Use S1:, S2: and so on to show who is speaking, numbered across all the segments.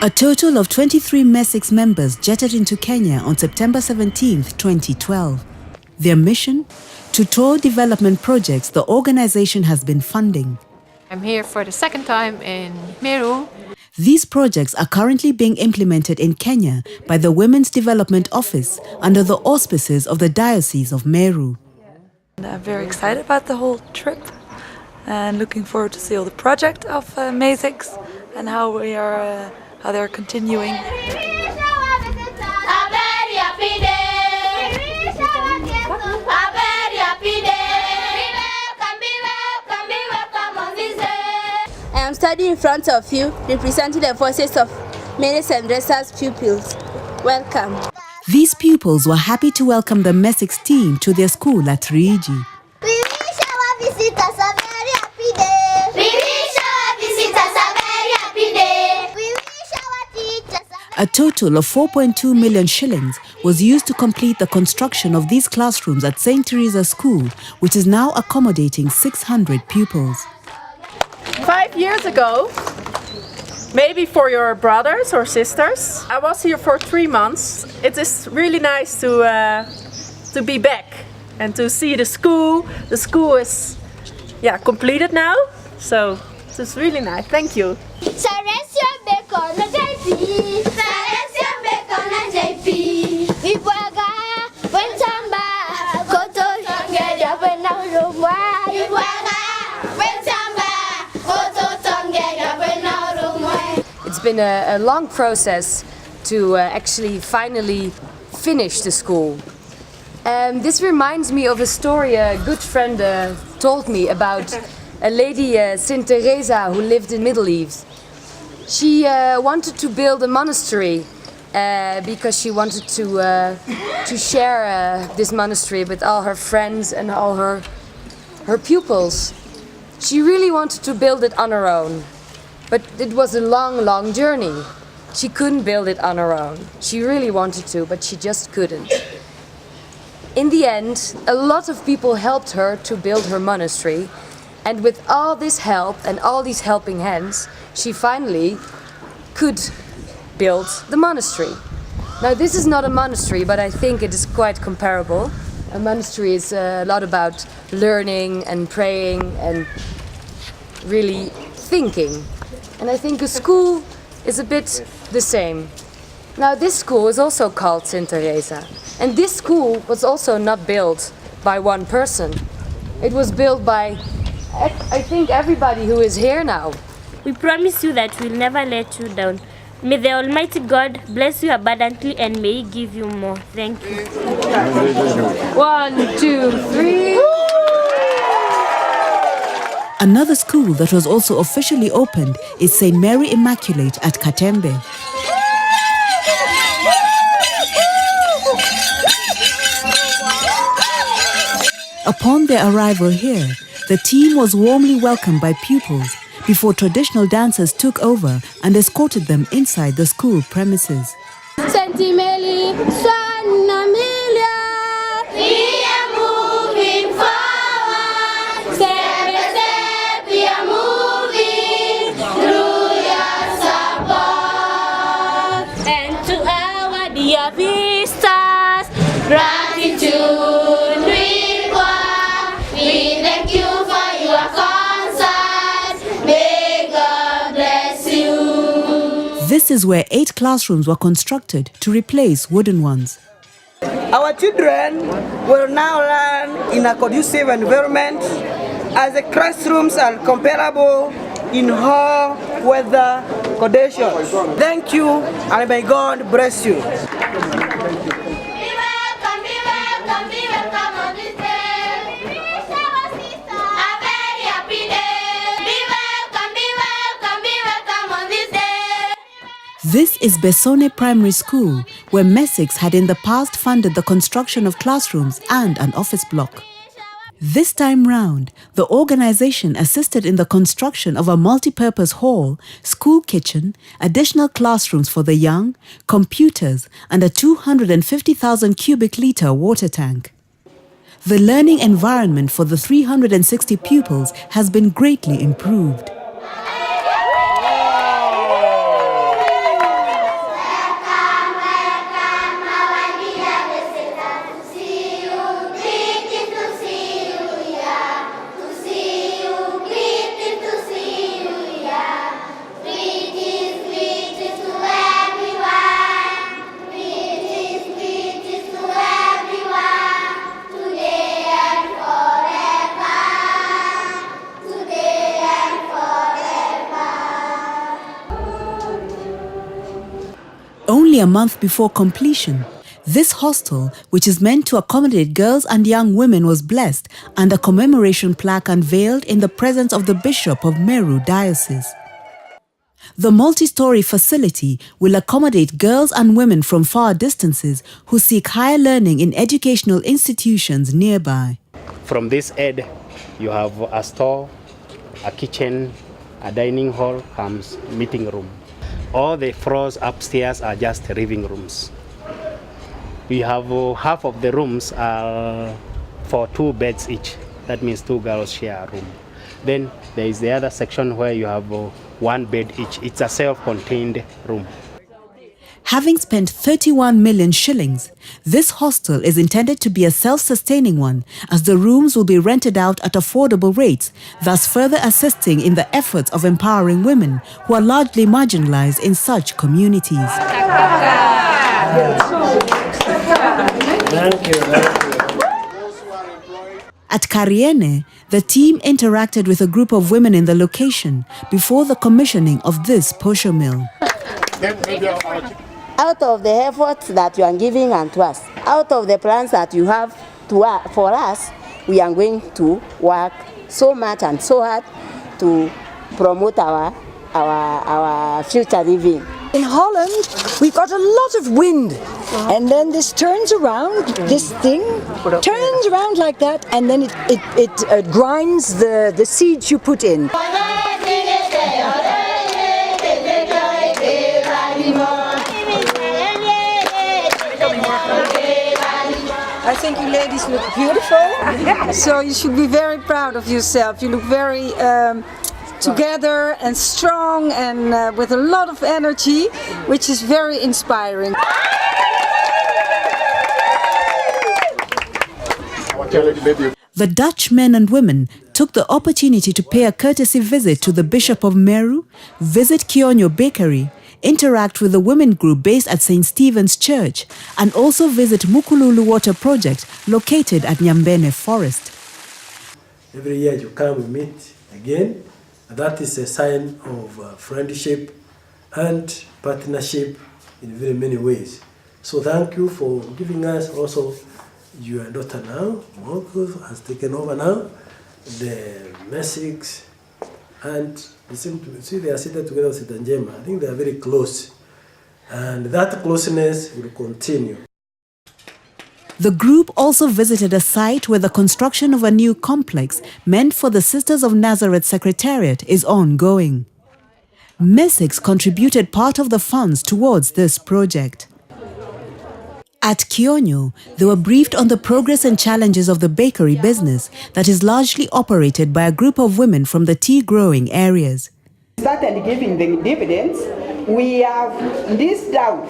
S1: A total of 23 Mesics members jetted into Kenya on September 17, 2012. Their mission? To tour development projects the organization has been funding.
S2: I'm here for the second time in Meru.
S1: These projects are currently being implemented in Kenya by the Women's Development Office under the auspices of the Diocese of Meru.
S3: I'm very excited about the whole trip and looking forward to see all the project of Mesics and how they're continuing.
S4: I am standing in front of you, representing the voices of many Senresa's pupils. Welcome.
S1: These pupils were happy to welcome the Mesics team to their school at Riiji.
S5: We wish our visitors a very happy day. We wish our visitors a very happy day. We wish our teachers
S1: A total of 4.2 million shillings was used to complete the construction of these classrooms at St. Teresa's School, which is now accommodating 600 pupils.
S6: 5 years ago, maybe for your brothers or sisters, I was here for 3 months. It is really nice to be back and to see the school. The school is completed now, so it's really nice. Thank you.
S7: It's been a long process to actually finally finish the school. This reminds me of a story a good friend told me about a lady, St. Teresa, who lived in Middle East. She wanted to build a monastery because she wanted to share this monastery with all her friends and all her pupils. She really wanted to build it on her own. But it was a long journey. She couldn't build it on her own. She really wanted to, but she just couldn't. In the end, a lot of people helped her to build her monastery. And with all this help and all these helping hands, she finally could build the monastery. Now, this is not a monastery, but I think it is quite comparable. A monastery is a lot about learning and praying and really thinking. And I think a school is a bit the same. Now, this school is also called St. Teresa. And this school was also not built by one person. It was built by, I think, everybody who is here now.
S8: We promise you that we'll never let you down. May the Almighty God bless you abundantly and may He give you more. Thank you.
S7: 1, 2, 3.
S1: Another school that was also officially opened is St. Mary Immaculate at Katembe. Upon their arrival here, the team was warmly welcomed by pupils before traditional dancers took over and escorted them inside the school premises.
S4: Sentimeli, Swanamilia.
S5: We are moving forward. Step by step, we are moving through your support.
S8: And to our dear visitors,
S5: Gratitude we pour. We thank you for your concert. May God bless you.
S1: This is where 8 classrooms were constructed to replace wooden ones.
S9: Our children will now learn in a conducive environment as the classrooms are comparable in all weather conditions. Thank you and may God bless you.
S1: This is Besone Primary School, where Mesics had in the past funded the construction of classrooms and an office block. This time round, the organization assisted in the construction of a multi-purpose hall, school kitchen, additional classrooms for the young, computers, and a 250,000 cubic litre water tank. The learning environment for the 360 pupils has been greatly improved. Only a month before completion, this hostel, which is meant to accommodate girls and young women, was blessed and a commemoration plaque unveiled in the presence of the Bishop of Meru Diocese. The multi-story facility will accommodate girls and women from far distances who seek higher learning in educational institutions nearby.
S10: From this end, you have a store, a kitchen, a dining hall, comes meeting room. All the floors upstairs are just living rooms. We have half of the rooms are for 2 beds each. That means 2 girls share a room. Then there is the other section where you have 1 bed each. It's a self-contained room.
S1: Having spent 31 million shillings, this hostel is intended to be a self-sustaining one, as the rooms will be rented out at affordable rates, thus further assisting in the efforts of empowering women who are largely marginalized in such communities. At Kariene, the team interacted with a group of women in the location before the commissioning of this posho mill.
S4: Out of the efforts that you are giving unto us, out of the plans that you have for us, we are going to work so much and so hard to promote our future living.
S11: In Holland, we've got a lot of wind, and then this turns around, this thing turns around like that, and then it grinds the seeds you put in. I think you ladies look beautiful, so you should be very proud of yourself. You look very together and strong and with a lot of energy, which is very inspiring.
S1: The Dutch men and women took the opportunity to pay a courtesy visit to the Bishop of Meru, visit Kionyo Bakery, interact with the women group based at St. Stephen's Church, and also visit Mukululu Water Project located at Nyambene Forest.
S12: Every year you come, we meet again. That is a sign of friendship and partnership in very many ways. So thank you for giving us also your daughter now, Marcus has taken over now, the Mesics, and they seem to see they are seated together with Njema. I think they are very close, and that closeness will continue.
S1: The group also visited a site where the construction of a new complex meant for the Sisters of Nazareth Secretariat is ongoing. Mesics contributed part of the funds towards this project. At Kionyo, they were briefed on the progress and challenges of the bakery business that is largely operated by a group of women from the tea-growing areas.
S13: Started giving the dividends. We have list out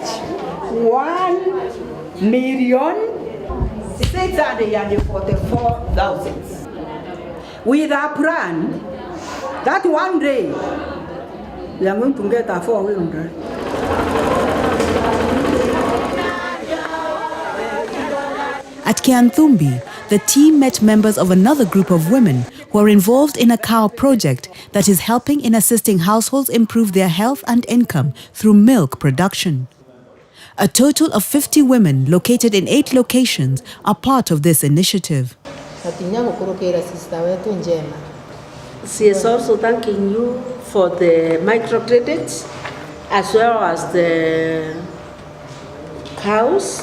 S13: 1,644,000. With our plan, that one day we are going to get our 400.
S1: At Kianthumbi, the team met members of another group of women who are involved in a cow project that is helping in assisting households improve their health and income through milk production. A total of 50 women located in 8 locations are part of this initiative.
S14: She is also thanking you for the microcredits as well as the cows.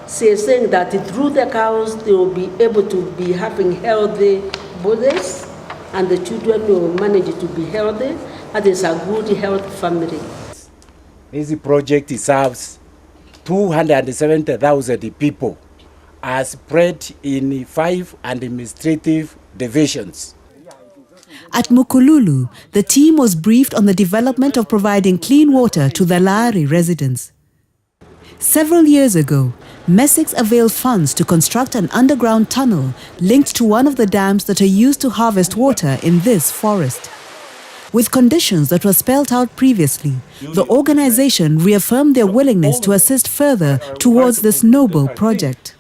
S14: She is saying that through the cows they will be able to be having healthy bodies and the children will manage to be healthy. That is a good health family.
S15: This project serves 270,000 people are spread in 5 administrative divisions.
S1: At Mukululu, the team was briefed on the development of providing clean water to the Laari residents. Several years ago, Mesics availed funds to construct an underground tunnel linked to one of the dams that are used to harvest water in this forest. With conditions that were spelled out previously, the organization reaffirmed their willingness to assist further towards this noble project.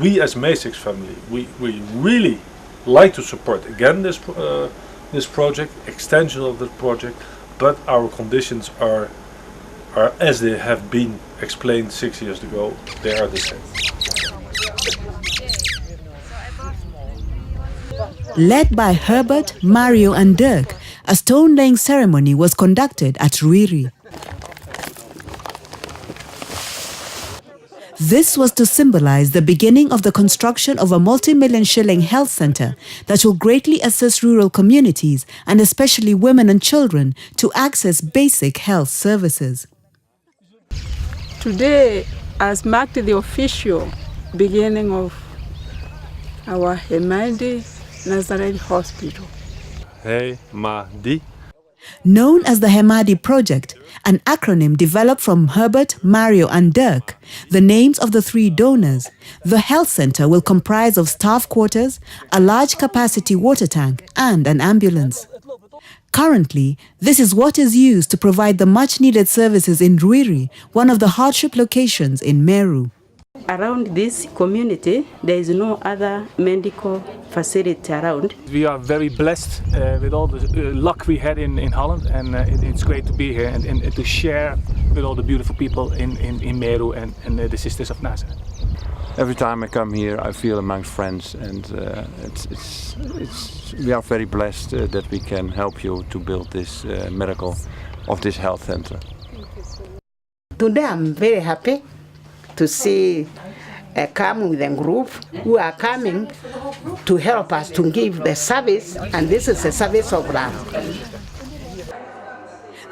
S16: We as Mesics family, we really like to support again this project, extension of this project, but our conditions are are as they have been explained 6 years ago. They are the same.
S1: Led by Herbert, Mario and Dirk, a stone-laying ceremony was conducted at Ruiri. This was to symbolize the beginning of the construction of a multi-million shilling health center that will greatly assist rural communities and especially women and children to access basic health services.
S17: Today has marked the official beginning of our Hemadi Nazareth Hospital.
S18: Hemadi.
S1: Known as the Hemadi Project, an acronym developed from Herbert, Mario and Dirk, the names of the three donors, the health center will comprise of staff quarters, a large capacity water tank and an ambulance. Currently, this is what is used to provide the much needed services in Ruiri, one of the hardship locations in Meru.
S19: Around this community, there is no other medical facility around.
S20: We are very blessed with all the luck we had in Holland, and it's great to be here and to share with all the beautiful people in Meru and the Sisters of Nazareth.
S18: Every time I come here, I feel amongst friends, and we are very blessed that we can help you to build this miracle of this health center.
S4: Today I'm very happy to see come with a group who are coming to help us to give the service, and this is a service of love.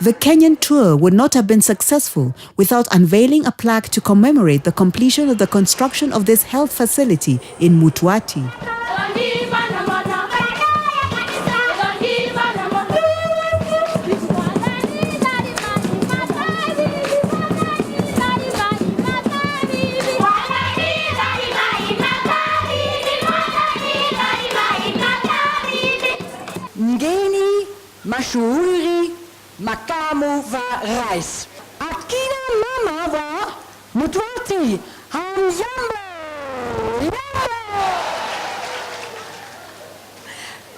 S1: The Kenyan tour would not have been successful without unveiling a plaque to commemorate the completion of the construction of this health facility in Mutwati.
S21: Mgeni mashuhuri makamu wa rais. Akina mama wa Mutwati, hamjambo.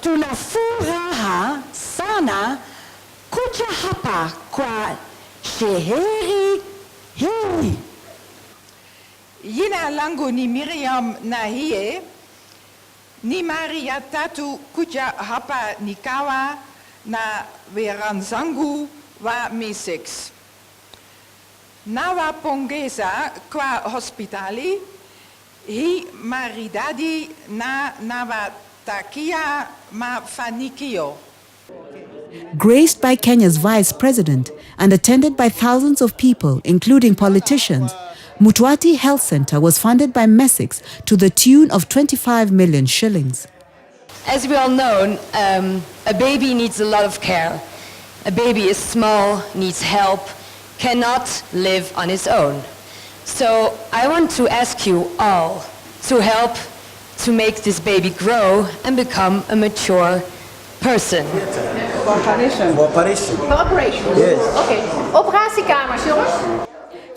S21: Tuna furaha sana kuja hapa kwa sherehe hii.
S22: Jina langu ni Miriam Nahie. Ni Maria tatu kuja hapa nikawa na wenzangu wa Mesics. Nawapongeza kwa hospitali hii maridadi na nawatakia mafanikio.
S1: Graced by Kenya's Vice President and attended by thousands of people, including politicians, Mutwati Health Center was funded by Mesics to the tune of 25 million shillings.
S7: As we all know, a baby needs a lot of care. A baby is small, needs help, cannot live on its own. So I want to ask you all to help to make this baby grow and become a mature person.
S12: Cooperation.
S2: Cooperation?
S12: Yes.
S2: Okay. Operatiekamers, jongens.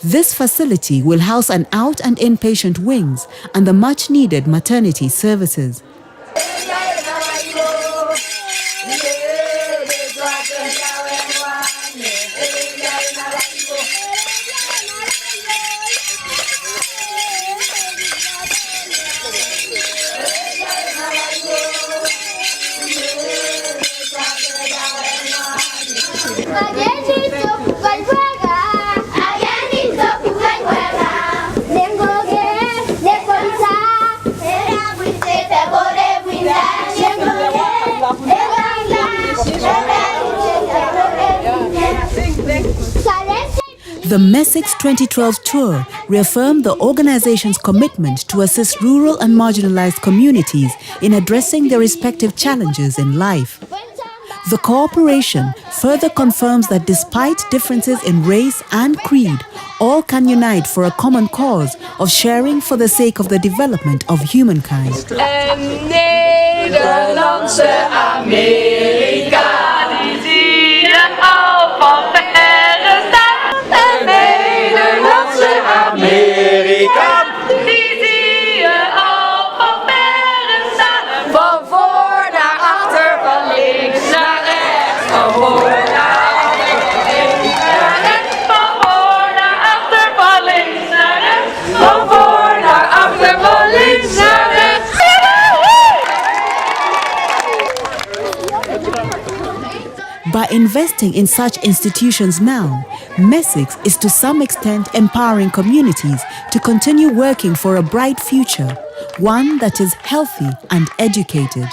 S1: This facility will house an out- and inpatient wings and the much-needed maternity services. The Mesics 2012 tour reaffirmed the organization's commitment to assist rural and marginalized communities in addressing their respective challenges in life. The cooperation further confirms that despite differences in race and creed, all can unite for a common cause of sharing for the sake of the development of humankind.
S5: Nederlandse Amerika, die zie je al van verre staan. Een Nederlandse Amerika, die zie je al van verre staan. Van voor naar achter, van links naar rechts, van voor naar achter, van links naar rechts, van voor
S1: By investing in such institutions now, Mesics is to some extent empowering communities to continue working for a bright future, one that is healthy and educated.